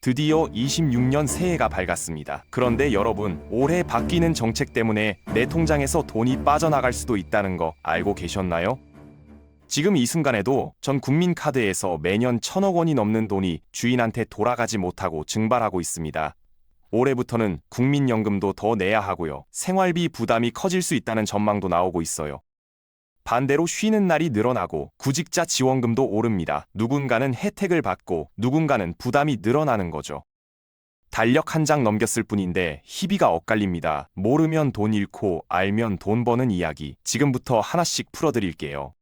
드디어 26년 새해가 밝았습니다. 그런데 여러분, 올해 바뀌는 정책 때문에 내 통장에서 돈이 빠져나갈 수도 있다는 거 알고 계셨나요? 지금 이 순간에도 전 국민카드에서 매년 1,000억 원이 넘는 돈이 주인한테 돌아가지 못하고 증발하고 있습니다. 올해부터는 국민연금도 더 내야 하고요. 생활비 부담이 커질 수 있다는 전망도 나오고 있어요. 반대로 쉬는 날이 늘어나고 구직자 지원금도 오릅니다. 누군가는 혜택을 받고 누군가는 부담이 늘어나는 거죠. 달력 한 장 넘겼을 뿐인데 희비가 엇갈립니다. 모르면 돈 잃고 알면 돈 버는 이야기. 지금부터 하나씩 풀어드릴게요.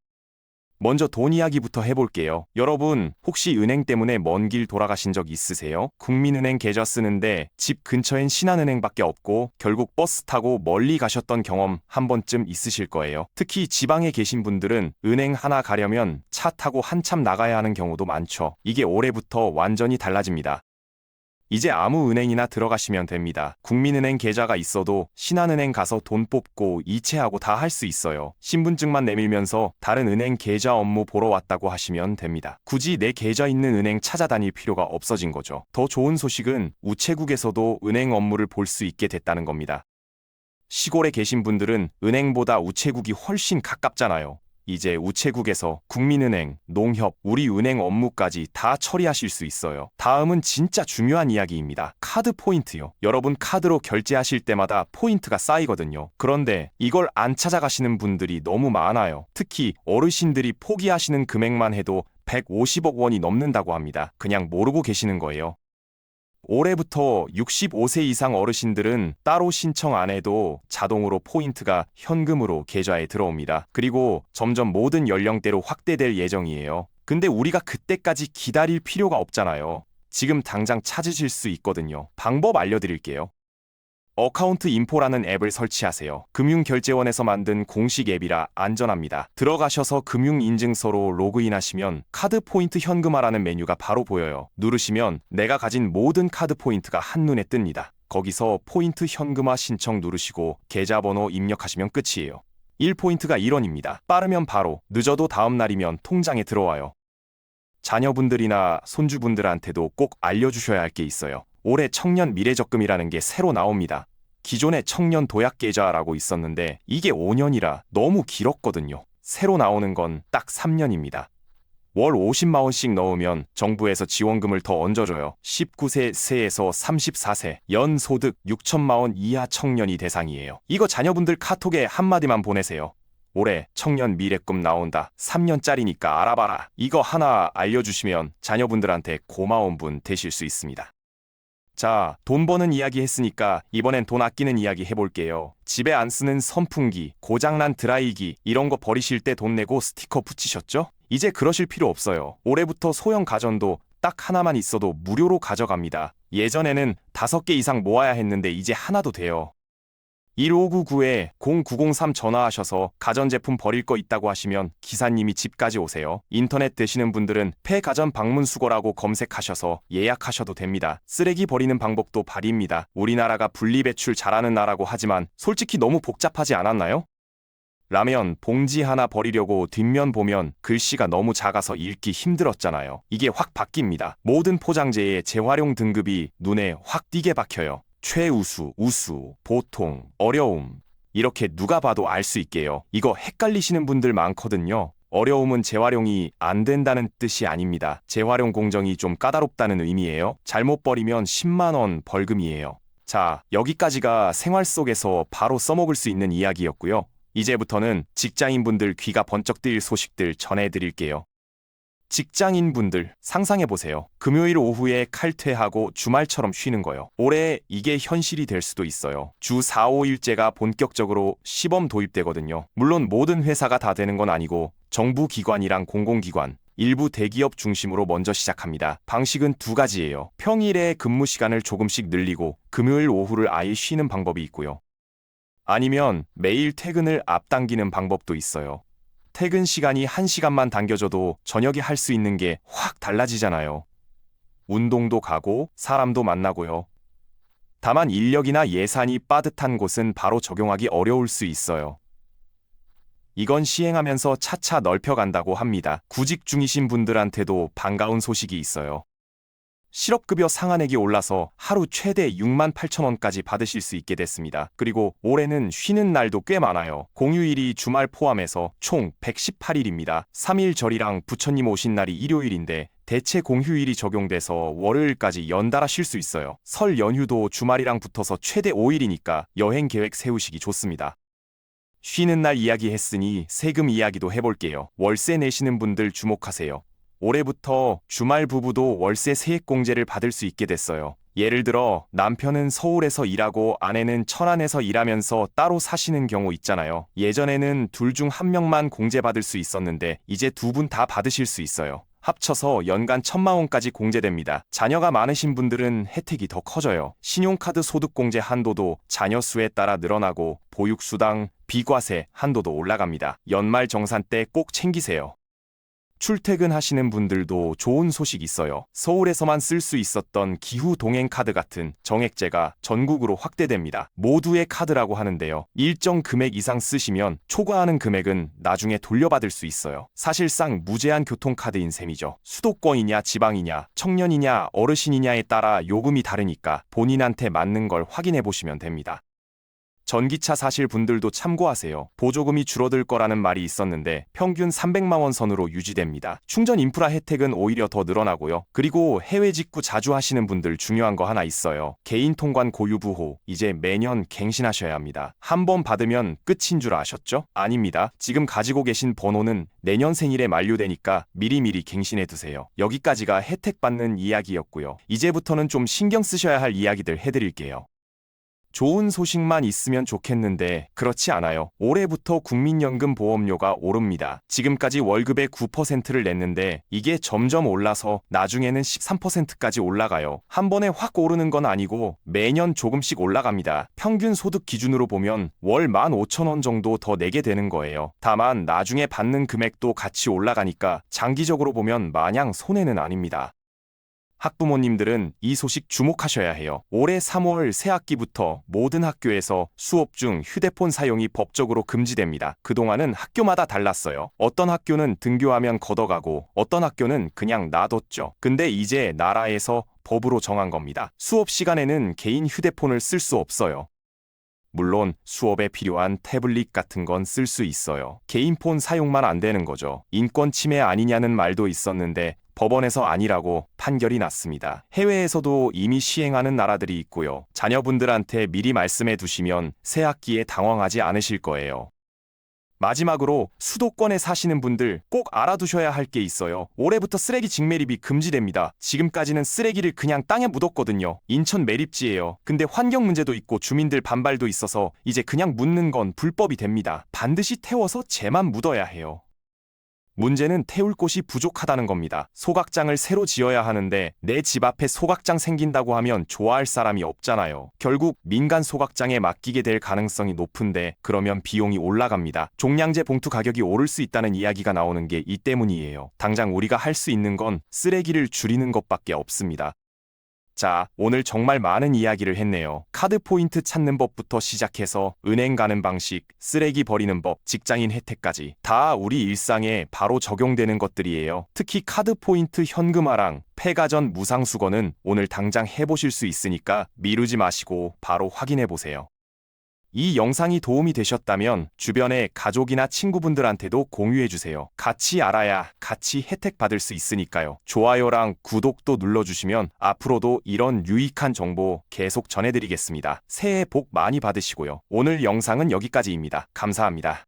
먼저 돈 이야기부터 해볼게요. 여러분, 혹시 은행 때문에 먼 길 돌아가신 적 있으세요? 국민은행 계좌 쓰는데 집 근처엔 신한은행밖에 없고 결국 버스 타고 멀리 가셨던 경험 한 번쯤 있으실 거예요. 특히 지방에 계신 분들은 은행 하나 가려면 차 타고 한참 나가야 하는 경우도 많죠. 이게 올해부터 완전히 달라집니다. 이제 아무 은행이나 들어가시면 됩니다. 국민은행 계좌가 있어도 신한은행 가서 돈 뽑고 이체하고 다 할 수 있어요. 신분증만 내밀면서 다른 은행 계좌 업무 보러 왔다고 하시면 됩니다. 굳이 내 계좌 있는 은행 찾아다닐 필요가 없어진 거죠. 더 좋은 소식은 우체국에서도 은행 업무를 볼 수 있게 됐다는 겁니다. 시골에 계신 분들은 은행보다 우체국이 훨씬 가깝잖아요. 이제 우체국에서 국민은행, 농협, 우리은행 업무까지 다 처리하실 수 있어요. 다음은 진짜 중요한 이야기입니다. 카드 포인트요. 여러분 카드로 결제하실 때마다 포인트가 쌓이거든요. 그런데 이걸 안 찾아가시는 분들이 너무 많아요. 특히 어르신들이 포기하시는 금액만 해도 150억 원이 넘는다고 합니다. 그냥 모르고 계시는 거예요. 올해부터 65세 이상 어르신들은 따로 신청 안 해도 자동으로 포인트가 현금으로 계좌에 들어옵니다. 그리고 점점 모든 연령대로 확대될 예정이에요. 근데 우리가 그때까지 기다릴 필요가 없잖아요. 지금 당장 찾으실 수 있거든요. 방법 알려드릴게요. 어카운트 인포라는 앱을 설치하세요. 금융결제원에서 만든 공식 앱이라 안전합니다. 들어가셔서 금융인증서로 로그인하시면 카드 포인트 현금화라는 메뉴가 바로 보여요. 누르시면 내가 가진 모든 카드 포인트가 한눈에 뜹니다. 거기서 포인트 현금화 신청 누르시고 계좌번호 입력하시면 끝이에요. 1포인트가 1원입니다. 빠르면 바로, 늦어도 다음 날이면 통장에 들어와요. 자녀분들이나 손주분들한테도 꼭 알려주셔야 할 게 있어요. 올해 청년 미래적금이라는 게 새로 나옵니다. 기존에 청년 도약계좌라고 있었는데 이게 5년이라 너무 길었거든요. 새로 나오는 건 딱 3년입니다. 월 50만 원씩 넣으면 정부에서 지원금을 더 얹어줘요. 19세에서 34세, 연 소득 6천만 원 이하 청년이 대상이에요. 이거 자녀분들 카톡에 한마디만 보내세요. 올해 청년 미래금 나온다. 3년짜리니까 알아봐라. 이거 하나 알려주시면 자녀분들한테 고마운 분 되실 수 있습니다. 자, 돈 버는 이야기 했으니까 이번엔 돈 아끼는 이야기 해볼게요. 집에 안 쓰는 선풍기, 고장난 드라이기 이런 거 버리실 때 돈 내고 스티커 붙이셨죠? 이제 그러실 필요 없어요. 올해부터 소형 가전도 딱 하나만 있어도 무료로 가져갑니다. 예전에는 5개 이상 모아야 했는데 이제 하나도 돼요. 1599-0903 전화하셔서 가전제품 버릴 거 있다고 하시면 기사님이 집까지 오세요. 인터넷 되시는 분들은 폐가전 방문 수거라고 검색하셔서 예약하셔도 됩니다. 쓰레기 버리는 방법도 발입니다. 우리나라가 분리배출 잘하는 나라고 하지만 솔직히 너무 복잡하지 않았나요? 라면 봉지 하나 버리려고 뒷면 보면 글씨가 너무 작아서 읽기 힘들었잖아요. 이게 확 바뀝니다. 모든 포장재의 재활용 등급이 눈에 확 띄게 박혀요. 최우수, 우수, 보통, 어려움 이렇게 누가 봐도 알 수 있게요. 이거 헷갈리시는 분들 많거든요. 어려움은 재활용이 안 된다는 뜻이 아닙니다. 재활용 공정이 좀 까다롭다는 의미예요. 잘못 버리면 10만 원 벌금이에요. 자, 여기까지가 생활 속에서 바로 써먹을 수 있는 이야기였고요. 이제부터는 직장인분들 귀가 번쩍 뜨일 소식들 전해드릴게요. 직장인분들 상상해보세요. 금요일 오후에 칼퇴하고 주말처럼 쉬는 거요. 올해 이게 현실이 될 수도 있어요. 주 4, 5일제가 본격적으로 시범 도입되거든요. 물론 모든 회사가 다 되는 건 아니고 정부 기관이랑 공공기관, 일부 대기업 중심으로 먼저 시작합니다. 방식은 2가지예요. 평일에 근무 시간을 조금씩 늘리고 금요일 오후를 아예 쉬는 방법이 있고요. 아니면 매일 퇴근을 앞당기는 방법도 있어요. 퇴근 시간이 1시간만 당겨져도 저녁에 할 수 있는 게 확 달라지잖아요. 운동도 가고 사람도 만나고요. 다만 인력이나 예산이 빠듯한 곳은 바로 적용하기 어려울 수 있어요. 이건 시행하면서 차차 넓혀간다고 합니다. 구직 중이신 분들한테도 반가운 소식이 있어요. 실업급여 상한액이 올라서 하루 최대 6만 8천 원까지 받으실 수 있게 됐습니다. 그리고 올해는 쉬는 날도 꽤 많아요. 공휴일이 주말 포함해서 총 118일입니다. 3일절이랑 부처님 오신 날이 일요일인데 대체 공휴일이 적용돼서 월요일까지 연달아 쉴 수 있어요. 설 연휴도 주말이랑 붙어서 최대 5일이니까 여행 계획 세우시기 좋습니다. 쉬는 날 이야기 했으니 세금 이야기도 해볼게요. 월세 내시는 분들 주목하세요. 올해부터 주말 부부도 월세 세액공제를 받을 수 있게 됐어요. 예를 들어 남편은 서울에서 일하고 아내는 천안에서 일하면서 따로 사시는 경우 있잖아요. 예전에는 둘 중 한 명만 공제받을 수 있었는데 이제 두 분 다 받으실 수 있어요. 합쳐서 연간 1,000만 원까지 공제됩니다. 자녀가 많으신 분들은 혜택이 더 커져요. 신용카드 소득공제 한도도 자녀 수에 따라 늘어나고 보육수당, 비과세 한도도 올라갑니다. 연말 정산 때 꼭 챙기세요. 출퇴근하시는 분들도 좋은 소식 있어요. 서울에서만 쓸 수 있었던 기후 동행 카드 같은 정액제가 전국으로 확대됩니다. 모두의 카드라고 하는데요. 일정 금액 이상 쓰시면 초과하는 금액은 나중에 돌려받을 수 있어요. 사실상 무제한 교통카드인 셈이죠. 수도권이냐 지방이냐 청년이냐 어르신이냐에 따라 요금이 다르니까 본인한테 맞는 걸 확인해 보시면 됩니다. 전기차 사실 분들도 참고하세요. 보조금이 줄어들 거라는 말이 있었는데 평균 300만 원 선으로 유지됩니다. 충전 인프라 혜택은 오히려 더 늘어나고요. 그리고 해외 직구 자주 하시는 분들 중요한 거 하나 있어요. 개인 통관 고유 부호 이제 매년 갱신하셔야 합니다. 한 번 받으면 끝인 줄 아셨죠? 아닙니다. 지금 가지고 계신 번호는 내년 생일에 만료되니까 미리미리 갱신해 두세요. 여기까지가 혜택 받는 이야기였고요. 이제부터는 좀 신경 쓰셔야 할 이야기들 해드릴게요. 좋은 소식만 있으면 좋겠는데 그렇지 않아요. 올해부터 국민연금 보험료가 오릅니다. 지금까지 월급의 9%를 냈는데 이게 점점 올라서 나중에는 13%까지 올라가요. 한 번에 확 오르는 건 아니고 매년 조금씩 올라갑니다. 평균 소득 기준으로 보면 월 15,000원 정도 더 내게 되는 거예요. 다만 나중에 받는 금액도 같이 올라가니까 장기적으로 보면 마냥 손해는 아닙니다. 학부모님들은 이 소식 주목하셔야 해요. 올해 3월 새학기부터 모든 학교에서 수업 중 휴대폰 사용이 법적으로 금지됩니다. 그동안은 학교마다 달랐어요. 어떤 학교는 등교하면 걷어가고 어떤 학교는 그냥 놔뒀죠. 근데 이제 나라에서 법으로 정한 겁니다. 수업 시간에는 개인 휴대폰을 쓸 수 없어요. 물론 수업에 필요한 태블릿 같은 건 쓸 수 있어요. 개인폰 사용만 안 되는 거죠. 인권 침해 아니냐는 말도 있었는데 법원에서 아니라고 판결이 났습니다. 해외에서도 이미 시행하는 나라들이 있고요. 자녀분들한테 미리 말씀해 두시면 새학기에 당황하지 않으실 거예요. 마지막으로 수도권에 사시는 분들 꼭 알아두셔야 할 게 있어요. 올해부터 쓰레기 직매립이 금지됩니다. 지금까지는 쓰레기를 그냥 땅에 묻었거든요. 인천 매립지예요. 근데 환경 문제도 있고 주민들 반발도 있어서 이제 그냥 묻는 건 불법이 됩니다. 반드시 태워서 재만 묻어야 해요. 문제는 태울 곳이 부족하다는 겁니다. 소각장을 새로 지어야 하는데 내 집 앞에 소각장 생긴다고 하면 좋아할 사람이 없잖아요. 결국 민간 소각장에 맡기게 될 가능성이 높은데 그러면 비용이 올라갑니다. 종량제 봉투 가격이 오를 수 있다는 이야기가 나오는 게 이 때문이에요. 당장 우리가 할 수 있는 건 쓰레기를 줄이는 것밖에 없습니다. 자, 오늘 정말 많은 이야기를 했네요. 카드 포인트 찾는 법부터 시작해서 은행 가는 방식, 쓰레기 버리는 법, 직장인 혜택까지 다 우리 일상에 바로 적용되는 것들이에요. 특히 카드 포인트 현금화랑 폐가전 무상수거는 오늘 당장 해보실 수 있으니까 미루지 마시고 바로 확인해보세요. 이 영상이 도움이 되셨다면 주변의 가족이나 친구분들한테도 공유해주세요. 같이 알아야 같이 혜택 받을 수 있으니까요. 좋아요랑 구독도 눌러주시면 앞으로도 이런 유익한 정보 계속 전해드리겠습니다. 새해 복 많이 받으시고요. 오늘 영상은 여기까지입니다. 감사합니다.